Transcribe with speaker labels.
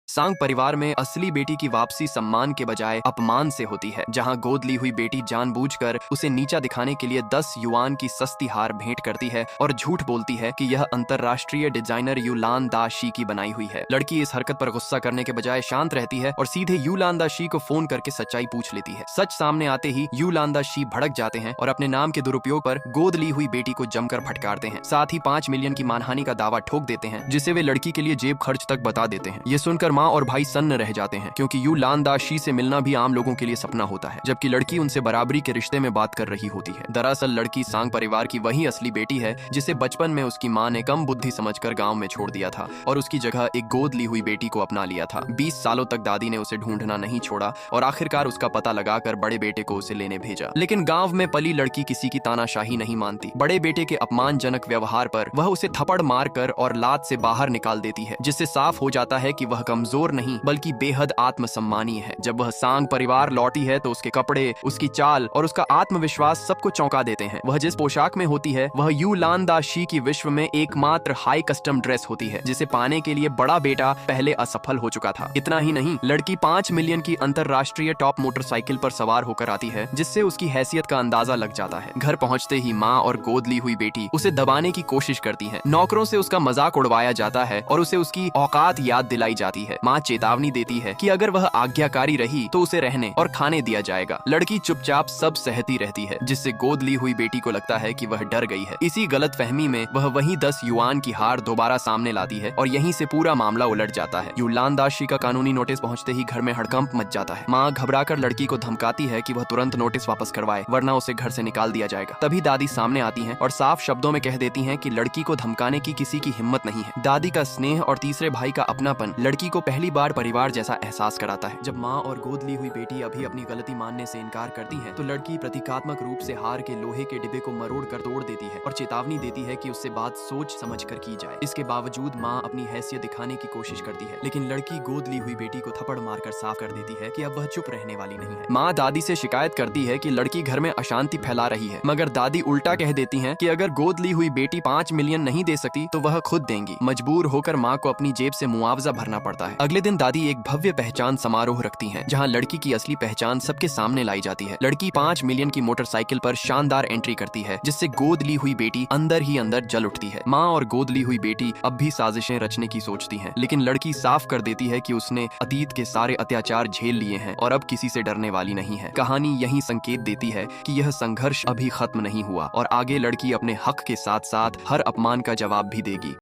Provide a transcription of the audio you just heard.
Speaker 1: सांग परिवार में असली बेटी की वापसी सम्मान के बजाय अपमान से होती है, जहां गोद ली हुई बेटी जानबूझकर उसे नीचा दिखाने के लिए 10 युआन की सस्ती हार भेंट करती है और झूठ बोलती है कि यह अंतरराष्ट्रीय डिजाइनर यूलान दा शी की बनाई हुई है। लड़की इस हरकत पर गुस्सा करने के बजाय शांत रहती है और सीधे यूलान दा शी को फोन करके सच्चाई पूछ लेती है। सच सामने आते ही यूलान दा शी भड़क जाते हैं और अपने नाम के दुरुपयोग पर गोद ली हुई बेटी को जमकर फटकारते हैं। साथ ही 5 मिलियन की मानहानि का दावा ठोक देते हैं, जिसे वे लड़की के लिए जेब खर्च तक बता देते हैं। ये सुनकर माँ और भाई सन्न रह जाते हैं, क्योंकि यूलान दा शी से मिलना भी आम लोगों के लिए सपना होता है, जबकि लड़की उनसे बराबरी के रिश्ते में बात कर रही होती है। दरअसल लड़की सांग परिवार की वही असली बेटी है, जिसे बचपन में उसकी माँ ने कम बुद्धि समझकर गांव में छोड़ दिया था और उसकी जगह एक गोद ली हुई बेटी को अपना लिया था। 20 सालों तक दादी ने उसे ढूंढना नहीं छोड़ा और आखिरकार उसका पता लगाकर बड़े बेटे को उसे लेने भेजा। लेकिन गांव में पली लड़की किसी की तानाशाही नहीं मानती। बड़े बेटे के अपमानजनक व्यवहार पर वह उसे थप्पड़ मारकर और लात से बाहर निकाल देती है, जिससे साफ हो जाता है कि वह कमजोर नहीं बल्कि बेहद आत्मसम्मानी है। जब वह सांग परिवार लौटी है तो उसके कपड़े, उसकी चाल और उसका आत्मविश्वास सबको चौंका देते हैं। वह जिस पोशाक में होती है वह यूलान दा शी की विश्व में एकमात्र हाई कस्टम ड्रेस होती है, जिसे पाने के लिए बड़ा बेटा पहले असफल हो चुका था। इतना ही नहीं, लड़की 5 मिलियन की अंतरराष्ट्रीय टॉप मोटरसाइकिल पर सवार होकर आती है, जिससे उसकी हैसियत का अंदाजा लग जाता है। घर पहुंचते ही माँ और गोद ली हुई बेटी उसे दबाने की कोशिश करती है। नौकरों से उसका मजाक उड़वाया जाता है और उसे उसकी औकात याद दिलाई जाती है। माँ चेतावनी देती है कि अगर वह आज्ञाकारी रही तो उसे रहने और खाने दिया जाएगा। लड़की चुपचाप सब सहती रहती है, जिससे गोद ली हुई बेटी को लगता है कि वह डर गई है। इसी गलतफहमी में वह वही 10 युआन की हार दोबारा सामने लाती है और यहीं से पूरा मामला उलट जाता है। यूलान दा शी का कानूनी नोटिस पहुंचते ही घर में हड़कंप मच जाता है। माँ घबराकर लड़की को धमकाती है कि वह तुरंत नोटिस वापस करवाए, वरना उसे घर से निकाल दिया जाएगा। तभी दादी सामने आती हैं और साफ शब्दों में कह देती हैं कि लड़की को धमकाने की किसी की हिम्मत नहीं है। दादी का स्नेह और तीसरे भाई का अपनापन लड़की को पहली बार परिवार जैसा एहसास कराता है। जब माँ और गोद ली हुई बेटी अभी अपनी गलती मानने से इनकार करती है तो लड़की प्रतीकात्मक रूप से हार के लोहे के डिब्बे को मरोड़ कर तोड़ देती है और चेतावनी देती है कि उससे बात सोच समझ कर की जाए। इसके बावजूद माँ अपनी हैसियत दिखाने की कोशिश करती है, लेकिन लड़की गोद ली हुई बेटी को थप्पड़ मारकर साफ कर देती है कि अब वह चुप रहने वाली नहीं है। माँ दादी से शिकायत करती है कि लड़की घर में अशांति फैला रही है, मगर दादी उल्टा कह देती है कि अगर गोद ली हुई बेटी 5 मिलियन नहीं दे सकती तो वह खुद देंगी। मजबूर होकर माँ को अपनी जेब से मुआवजा भरना पड़ता है। अगले दिन दादी एक भव्य पहचान समारोह रखती हैं, जहां लड़की की असली पहचान सबके सामने लाई जाती है। लड़की 5 मिलियन की मोटरसाइकिल पर शानदार एंट्री करती है, जिससे गोद ली हुई बेटी अंदर ही अंदर जल उठती है। माँ और गोद ली हुई बेटी अब भी साजिशें रचने की सोचती हैं, लेकिन लड़की साफ कर देती है कि उसने अतीत के सारे अत्याचार झेल लिए हैं और अब किसी से डरने वाली नहीं है। कहानी यही संकेत देती है कि यह संघर्ष अभी खत्म नहीं हुआ और आगे लड़की अपने हक के साथ साथ हर अपमान का जवाब भी देगी।